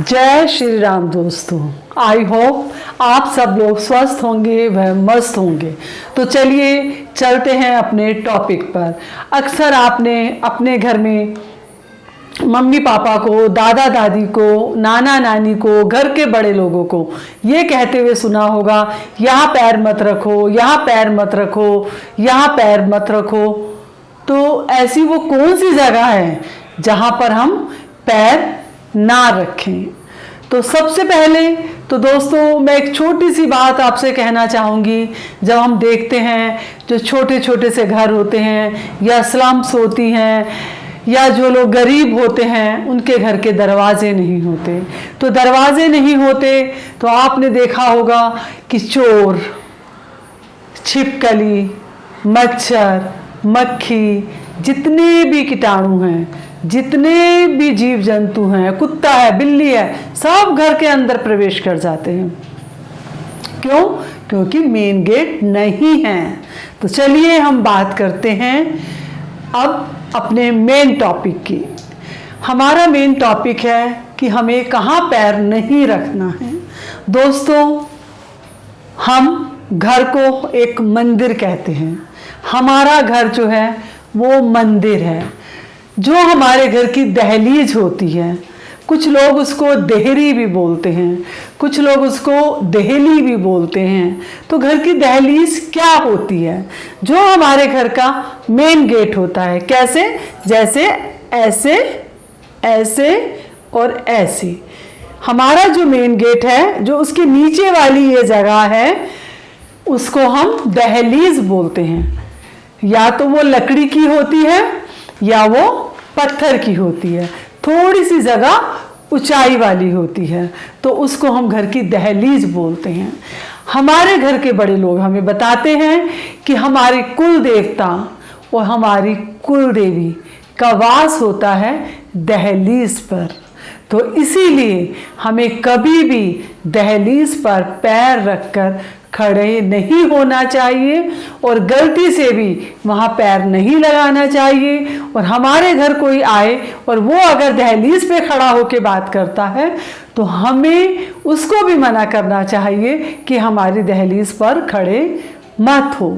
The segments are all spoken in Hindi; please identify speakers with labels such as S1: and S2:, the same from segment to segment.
S1: जय श्री राम दोस्तों। आई होप आप सब लोग स्वस्थ होंगे व मस्त होंगे। तो चलिए चलते हैं अपने टॉपिक पर। अक्सर आपने अपने घर में मम्मी पापा को, दादा दादी को, नाना नानी को, घर के बड़े लोगों को ये कहते हुए सुना होगा, यहाँ पैर मत रखो, यहाँ पैर मत रखो, यहाँ पैर मत रखो। तो ऐसी वो कौन सी जगह है जहाँ पर हम पैर ना रखें? तो सबसे पहले तो दोस्तों मैं एक छोटी सी बात आपसे कहना चाहूँगी। जब हम देखते हैं जो छोटे छोटे से घर होते हैं या स्लम्स होती हैं या जो लोग गरीब होते हैं, उनके घर के दरवाजे नहीं होते। तो दरवाजे नहीं होते तो आपने देखा होगा कि चोर, छिपकली, मच्छर, मक्खी, जितने भी कीटाणु हैं, जितने भी जीव जंतु हैं, कुत्ता है, बिल्ली है, सब घर के अंदर प्रवेश कर जाते हैं। क्यों? क्योंकि मेन गेट नहीं है। तो चलिए हम बात करते हैं अब अपने मेन टॉपिक की। हमारा मेन टॉपिक है कि हमें कहाँ पैर नहीं रखना है। दोस्तों, हम घर को एक मंदिर कहते हैं। हमारा घर जो है वो मंदिर है, जो हमारे घर की दहलीज होती है। कुछ लोग उसको देहरी भी बोलते हैं, कुछ लोग उसको देहली भी बोलते हैं। तो घर की दहलीज क्या होती है? जो हमारे घर का मेन गेट होता है। कैसे? जैसे ऐसे, ऐसे और ऐसे। हमारा जो मेन गेट है, जो उसके नीचे वाली ये जगह है, उसको हम दहलीज बोलते हैं। या तो वो लकड़ी की होती है या वो पत्थर की होती है, थोड़ी सी जगह ऊंचाई वाली होती है, तो उसको हम घर की दहलीज बोलते हैं। हमारे घर के बड़े लोग हमें बताते हैं कि हमारे कुल देवता और हमारी कुल देवी का वास होता है दहलीज पर। तो इसीलिए हमें कभी भी दहलीज पर पैर रखकर खड़े नहीं होना चाहिए और गलती से भी वहाँ पैर नहीं लगाना चाहिए। और हमारे घर कोई आए और वो अगर दहलीज पे खड़ा होकर बात करता है तो हमें उसको भी मना करना चाहिए कि हमारी दहलीज पर खड़े मत हो।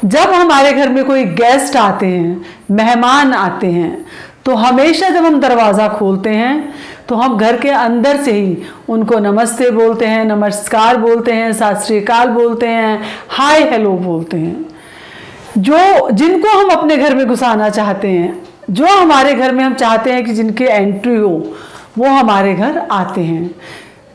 S1: जब हमारे घर में कोई गेस्ट आते हैं, मेहमान आते हैं, तो हमेशा जब हम दरवाज़ा खोलते हैं तो हम घर के अंदर से ही उनको नमस्ते बोलते हैं, नमस्कार बोलते हैं, सत श्री अकाल बोलते हैं, हाय हेलो बोलते हैं। जिनको हम अपने घर में घुसाना चाहते हैं, जो हमारे घर में हम चाहते हैं कि जिनकी एंट्री हो, वो हमारे घर आते हैं।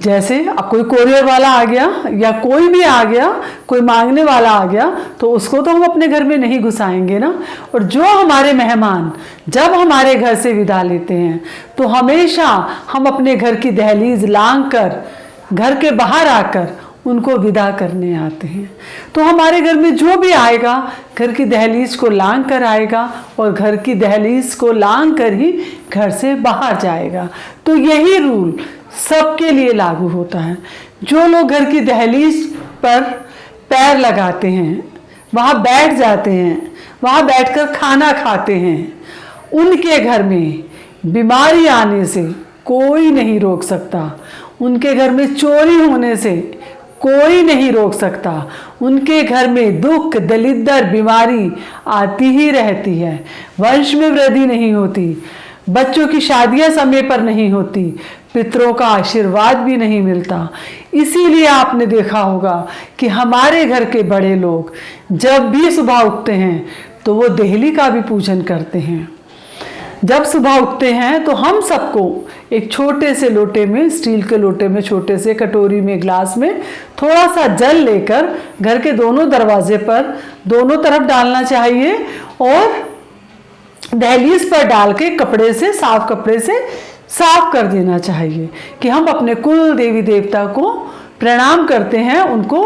S1: जैसे अब कोई कोरियर वाला आ गया या कोई भी आ गया, कोई मांगने वाला आ गया, तो उसको तो हम अपने घर में नहीं घुसाएंगे ना। और जो हमारे मेहमान जब हमारे घर से विदा लेते हैं तो हमेशा हम अपने घर की दहलीज लांघ कर घर के बाहर आकर उनको विदा करने आते हैं। तो हमारे घर में जो भी आएगा घर की दहलीज को लांघ कर आएगा और घर की दहलीज को लांघ कर ही घर से बाहर जाएगा। तो यही रूल सबके लिए लागू होता है। जो लोग घर की दहलीज पर पैर लगाते हैं, वहाँ बैठ जाते हैं, वहाँ बैठकर खाना खाते हैं, उनके घर में बीमारी आने से कोई नहीं रोक सकता। उनके घर में चोरी होने से कोई नहीं रोक सकता। उनके घर में दुख, दलिद्दर, बीमारी आती ही रहती है। वंश में वृद्धि नहीं होती, बच्चों की शादियां समय पर नहीं होती, पितरों का आशीर्वाद भी नहीं मिलता। इसीलिए आपने देखा होगा कि हमारे घर के बड़े लोग जब भी सुबह उठते हैं तो वो देहली का भी पूजन करते हैं। जब सुबह उठते हैं तो हम सबको एक छोटे से लोटे में, स्टील के लोटे में, छोटे से कटोरी में, ग्लास में थोड़ा सा जल लेकर घर के दोनों दरवाजे पर दोनों तरफ डालना चाहिए और दहलीज पर डाल के कपड़े से, साफ कपड़े से साफ कर देना चाहिए कि हम अपने कुल देवी देवता को प्रणाम करते हैं, उनको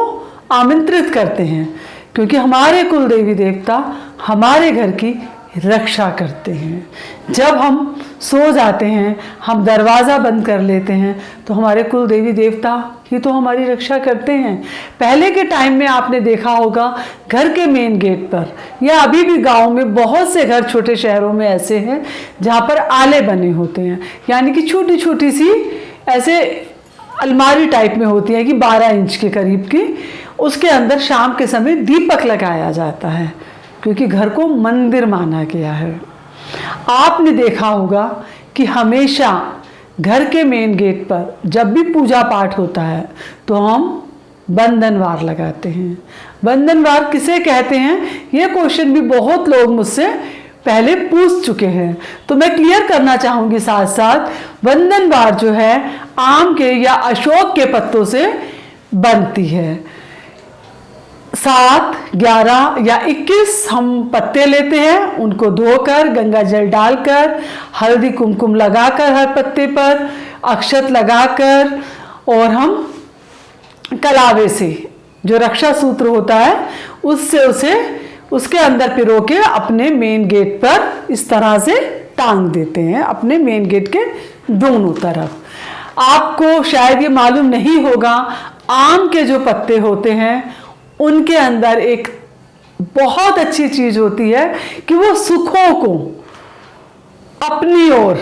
S1: आमंत्रित करते हैं। क्योंकि हमारे कुल देवी देवता हमारे घर की रक्षा करते हैं। जब हम सो जाते हैं, हम दरवाज़ा बंद कर लेते हैं, तो हमारे कुल देवी देवता ही तो हमारी रक्षा करते हैं। पहले के टाइम में आपने देखा होगा घर के मेन गेट पर, या अभी भी गांव में बहुत से घर छोटे शहरों में ऐसे हैं जहाँ पर आले बने होते हैं, यानी कि छोटी छोटी सी ऐसे अलमारी टाइप में होती है कि 12 इंच के करीब की, उसके अंदर शाम के समय दीपक लगाया जाता है, क्योंकि घर को मंदिर माना गया है। आपने देखा होगा कि हमेशा घर के मेन गेट पर जब भी पूजा पाठ होता है तो हम बंधनवार लगाते हैं। बंधनवार किसे कहते हैं, ये क्वेश्चन भी बहुत लोग मुझसे पहले पूछ चुके हैं, तो मैं क्लियर करना चाहूँगी साथ साथ। बंधनवार जो है आम के या अशोक के पत्तों से बनती है। 7, 11 या 21 हम पत्ते लेते हैं, उनको धोकर गंगा जल डालकर हल्दी कुमकुम लगाकर हर पत्ते पर अक्षत लगाकर, और हम कलावे से जो रक्षा सूत्र होता है उससे उसे उसके अंदर पिरो के अपने मेन गेट पर इस तरह से टांग देते हैं, अपने मेन गेट के दोनों तरफ। आपको शायद ये मालूम नहीं होगा, आम के जो पत्ते होते हैं उनके अंदर एक बहुत अच्छी चीज होती है कि वो सुखों को अपनी ओर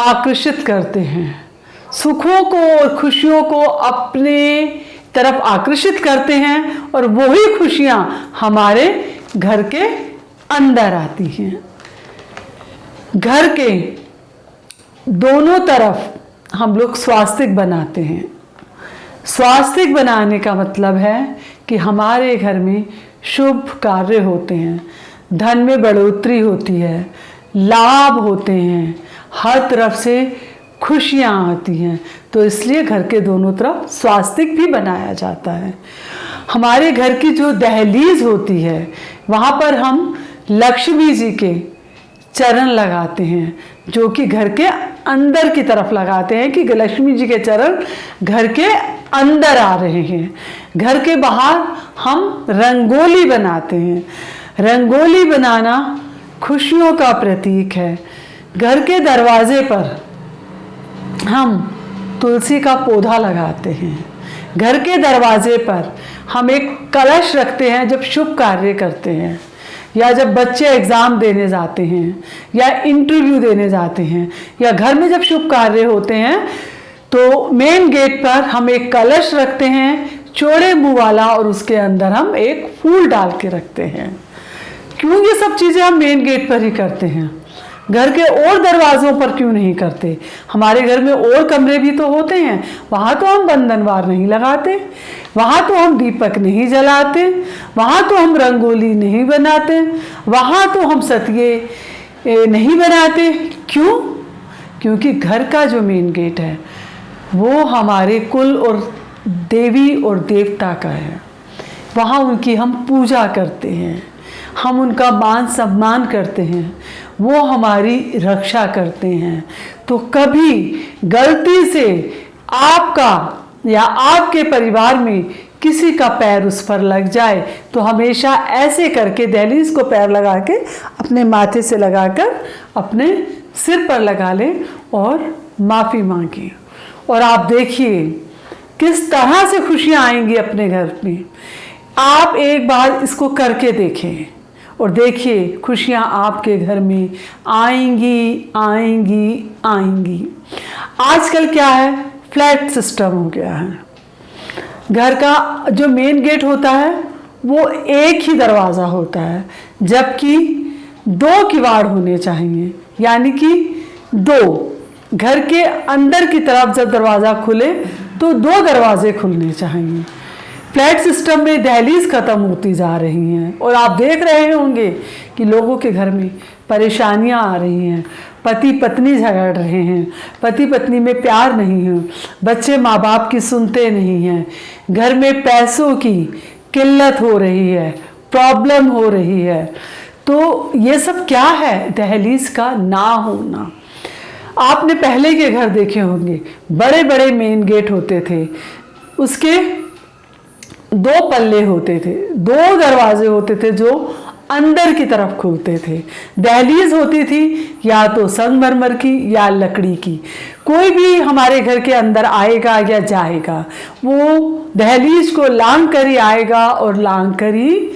S1: आकर्षित करते हैं, सुखों को और खुशियों को अपने तरफ आकर्षित करते हैं, और वही खुशियां हमारे घर के अंदर आती हैं। घर के दोनों तरफ हम लोग स्वास्तिक बनाते हैं। स्वास्तिक बनाने का मतलब है कि हमारे घर में शुभ कार्य होते हैं, धन में बढ़ोतरी होती है, लाभ होते हैं, हर तरफ से खुशियाँ आती हैं, तो इसलिए घर के दोनों तरफ स्वास्तिक भी बनाया जाता है। हमारे घर की जो दहलीज होती है वहाँ पर हम लक्ष्मी जी के चरण लगाते हैं, जो कि घर के अंदर की तरफ लगाते हैं कि लक्ष्मी जी के चरण घर के अंदर आ रहे हैं। घर के बाहर हम रंगोली बनाते हैं। रंगोली बनाना खुशियों का प्रतीक है। घर के दरवाजे पर हम तुलसी का पौधा लगाते हैं। घर के दरवाजे पर हम एक कलश रखते हैं जब शुभ कार्य करते हैं, या जब बच्चे एग्ज़ाम देने जाते हैं, या इंटरव्यू देने जाते हैं, या घर में जब शुभ कार्य होते हैं, तो मेन गेट पर हम एक कलश रखते हैं चौड़े मुंह वाला, और उसके अंदर हम एक फूल डाल के रखते हैं। क्यों ये सब चीज़ें हम मेन गेट पर ही करते हैं, घर के और दरवाज़ों पर क्यों नहीं करते? हमारे घर में और कमरे भी तो होते हैं, वहाँ तो हम बंधनवार नहीं लगाते, वहाँ तो हम दीपक नहीं जलाते, वहाँ तो हम रंगोली नहीं बनाते, वहाँ तो हम सतिये नहीं बनाते। क्यों? क्योंकि घर का जो मेन गेट है वो हमारे कुल और देवी और देवता का है। वहाँ उनकी हम पूजा करते हैं, हम उनका मान सम्मान करते हैं, वो हमारी रक्षा करते हैं। तो कभी गलती से आपका या आपके परिवार में किसी का पैर उस पर लग जाए तो हमेशा ऐसे करके दहलीज को पैर लगा के अपने माथे से लगाकर अपने सिर पर लगा लें और माफ़ी मांगे, और आप देखिए किस तरह से खुशियाँ आएंगी अपने घर में। आप एक बार इसको करके देखें और देखिए खुशियाँ आपके घर में आएंगी आएंगी आएंगी। आजकल क्या है, फ्लैट सिस्टम हो गया है। घर का जो मेन गेट होता है वो एक ही दरवाज़ा होता है, जबकि 2 किवाड़ होने चाहिए, यानी कि 2 घर के अंदर की तरफ जब दरवाज़ा खुले तो 2 दरवाजे खुलने चाहिए। फ्लैट सिस्टम में दहलीज ख़त्म होती जा रही हैं, और आप देख रहे होंगे कि लोगों के घर में परेशानियां आ रही हैं, पति पत्नी झगड़ रहे हैं, पति पत्नी में प्यार नहीं है, बच्चे माँ बाप की सुनते नहीं हैं, घर में पैसों की किल्लत हो रही है, प्रॉब्लम हो रही है। तो ये सब क्या है? दहलीज का ना होना। आपने पहले के घर देखे होंगे, बड़े बड़े मेन गेट होते थे, उसके 2 पल्ले होते थे, 2 दरवाजे होते थे जो अंदर की तरफ खुलते थे। दहलीज होती थी या तो संगमरमर की या लकड़ी की। कोई भी हमारे घर के अंदर आएगा या जाएगा वो दहलीज को लांघ कर ही आएगा और लांघ कर ही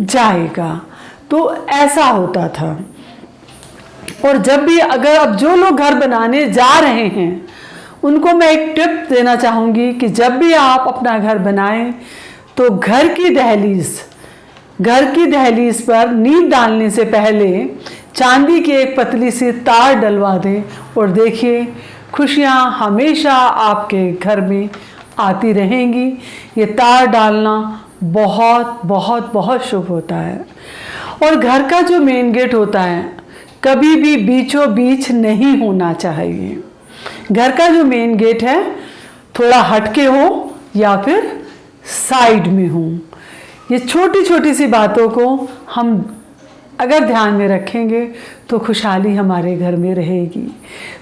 S1: जाएगा। तो ऐसा होता था। और जब भी अगर अब जो लोग घर बनाने जा रहे हैं उनको मैं एक टिप देना चाहूँगी कि जब भी आप अपना घर बनाएं तो घर की दहलीज पर नींव डालने से पहले चांदी की एक पतली सी तार डलवा दें और देखिए खुशियाँ हमेशा आपके घर में आती रहेंगी। ये तार डालना बहुत बहुत बहुत शुभ होता है। और घर का जो मेन गेट होता है कभी भी बीचों बीच नहीं होना चाहिए। घर का जो मेन गेट है थोड़ा हटके हो या फिर साइड में हो। ये छोटी छोटी सी बातों को हम अगर ध्यान में रखेंगे तो खुशहाली हमारे घर में रहेगी।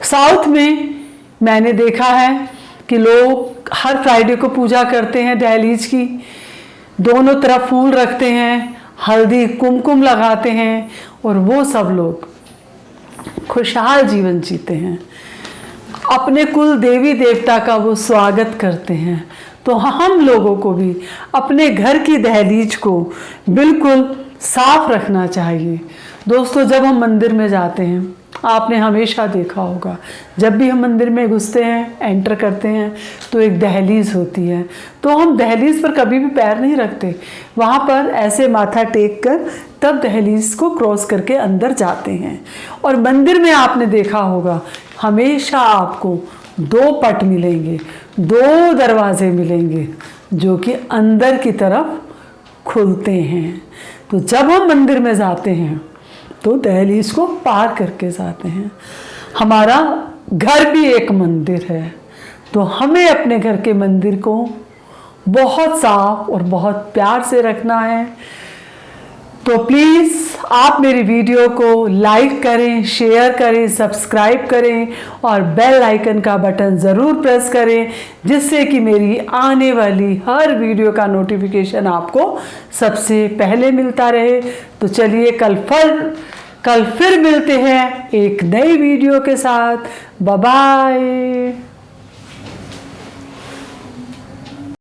S1: साउथ में मैंने देखा है कि लोग हर फ्राइडे को पूजा करते हैं दहलीज की, दोनों तरफ फूल रखते हैं, हल्दी कुमकुम लगाते हैं और वो सब लोग खुशहाल जीवन जीते हैं। अपने कुल देवी देवता का वो स्वागत करते हैं। तो हम लोगों को भी अपने घर की दहलीज को बिल्कुल साफ रखना चाहिए। दोस्तों, जब हम मंदिर में जाते हैं आपने हमेशा देखा होगा जब भी हम मंदिर में घुसते हैं, एंटर करते हैं तो एक दहलीज होती है। तो हम दहलीज पर कभी भी पैर नहीं रखते, वहाँ पर ऐसे माथा टेक कर तब दहलीज को क्रॉस करके अंदर जाते हैं। और मंदिर में आपने देखा होगा हमेशा आपको 2 पट मिलेंगे, 2 दरवाजे मिलेंगे जो कि अंदर की तरफ खुलते हैं। तो जब हम मंदिर में जाते हैं तो दहलीज को पार करके जाते हैं। हमारा घर भी एक मंदिर है, तो हमें अपने घर के मंदिर को बहुत साफ और बहुत प्यार से रखना है। तो प्लीज़ आप मेरी वीडियो को लाइक करें, शेयर करें, सब्सक्राइब करें और बेल आइकन का बटन ज़रूर प्रेस करें जिससे कि मेरी आने वाली हर वीडियो का नोटिफिकेशन आपको सबसे पहले मिलता रहे। तो चलिए कल फिर मिलते हैं एक नई वीडियो के साथ। Bye bye.